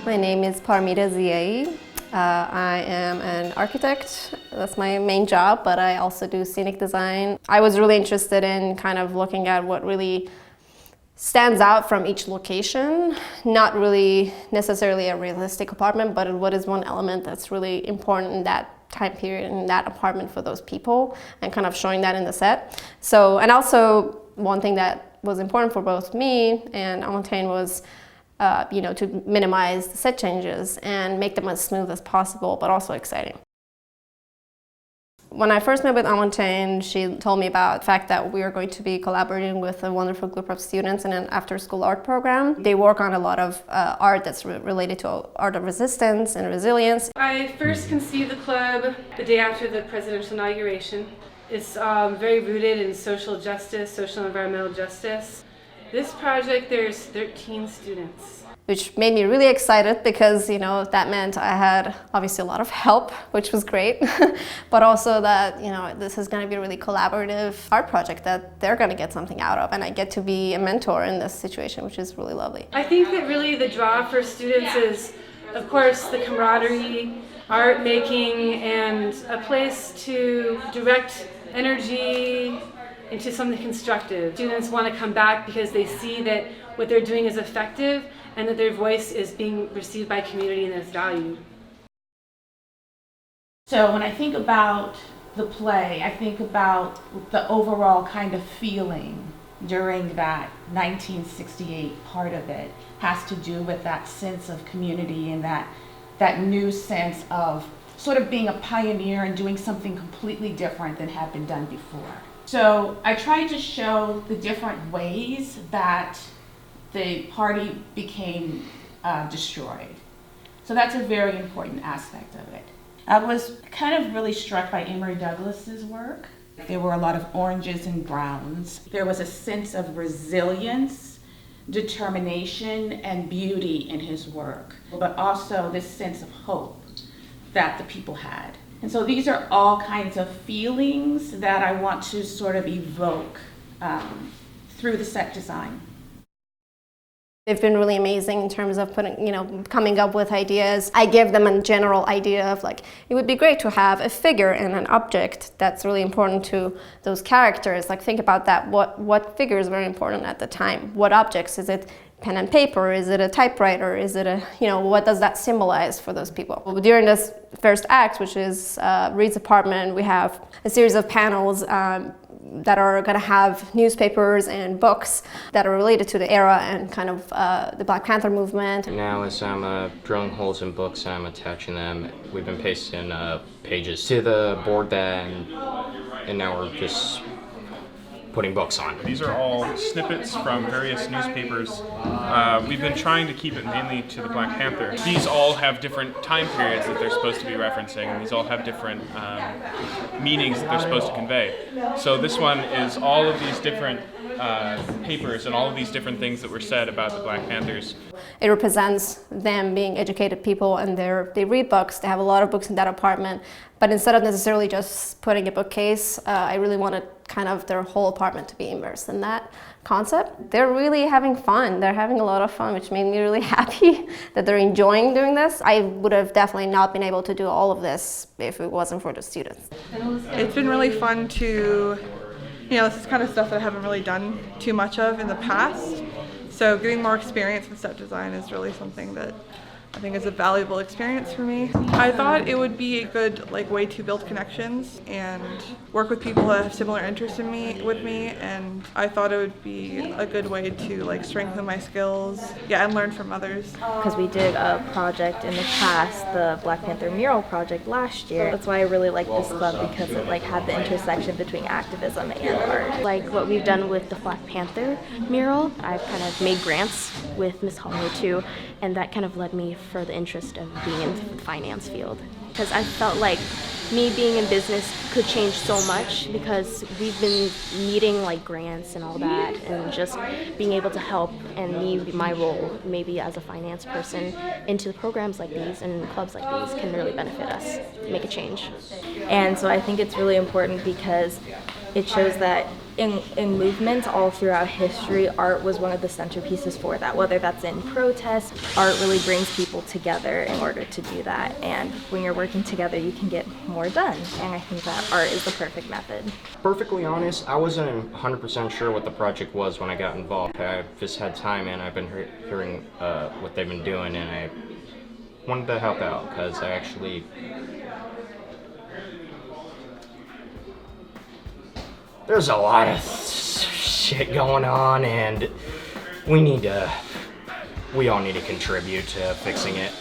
My name is Parmida Ziaei. I am an architect. That's my main job, but I also do scenic design. I was really interested in kind of looking at what really stands out from each location, not really necessarily a realistic apartment, but what is one element that's really important in that time period in that apartment for those people, and kind of showing that in the set. So, and also one thing that was important for both me and Amantane was to minimize the set changes and make them as smooth as possible, but also exciting. When I first met with Amantane, she told me about the fact that we are going to be collaborating with a wonderful group of students in an after-school art program. They work on a lot of art that's related to art of resistance and resilience. I first conceived the club the day after the presidential inauguration. It's very rooted in social justice, social and environmental justice. This project, there's 13 students. Which made me really excited because, that meant I had obviously a lot of help, which was great, but also that, this is going to be a really collaborative art project that they're going to get something out of, and I get to be a mentor in this situation, which is really lovely. I think that really the draw for students is, of course, the camaraderie, art making, and a place to direct energy into something constructive. Students want to come back because they see that what they're doing is effective and that their voice is being received by community and is valued. So when I think about the play, I think about the overall kind of feeling during that 1968 part of it has to do with that sense of community and that new sense of sort of being a pioneer and doing something completely different than had been done before. So I tried to show the different ways that the party became destroyed. So that's a very important aspect of it. I was kind of really struck by Emory Douglas's work. There were a lot of oranges and browns. There was a sense of resilience, determination, and beauty in his work, but also this sense of hope that the people had. And so these are all kinds of feelings that I want to sort of evoke through the set design. They've been really amazing in terms of coming up with ideas. I give them a general idea of it would be great to have a figure and an object that's really important to those characters. Think about that. What figure is very important at the time? What objects? Is it pen and paper? Is it a typewriter? Is it what does that symbolize for those people? During this first act, which is Reed's apartment, we have a series of panels that are going to have newspapers and books that are related to the era and kind of the Black Panther movement. Now as I'm drilling holes in books, I'm attaching them. We've been pasting pages to the board and now we're just putting books on. These are all snippets from various newspapers. We've been trying to keep it mainly to the Black Panther. These all have different time periods that they're supposed to be referencing, and these all have different meanings that they're supposed to convey. So this one is all of these different papers and all of these different things that were said about the Black Panthers. It represents them being educated people, and they read books. They have a lot of books in that apartment, but instead of necessarily just putting a bookcase, I really wanted kind of their whole apartment to be immersed in that concept. They're really having fun. They're having a lot of fun, which made me really happy that they're enjoying doing this. I would have definitely not been able to do all of this if it wasn't for the students. It's been really fun to, this is kind of stuff that I haven't really done too much of in the past. So getting more experience with set design is really something that I think is a valuable experience for me. I thought it would be a good way to build connections and work with people that have similar interests with me, and I thought it would be a good way to strengthen my skills, and learn from others. Because we did a project in the past, the Black Panther mural project last year. That's why I really like this club, because it had the intersection between activism and art. Like what we've done with the Black Panther mural, I've kind of made grants with Ms. Holloway too, and that kind of led me for the interest of being in the finance field, because I felt like me being in business could change so much, because we've been needing grants and all that, and just being able to help and my role maybe as a finance person into programs like these and clubs like these can really benefit us, make a change. And so I think it's really important because it shows that in movements all throughout history, art was one of the centerpieces for that. Whether that's in protest, art really brings people together in order to do that. And when you're working together, you can get more done. And I think that art is the perfect method. Perfectly honest, I wasn't 100% sure what the project was when I got involved. I've just had time and I've been hearing what they've been doing, and I wanted to help out because I actually... There's a lot of shit going on, and we all need to contribute to fixing it.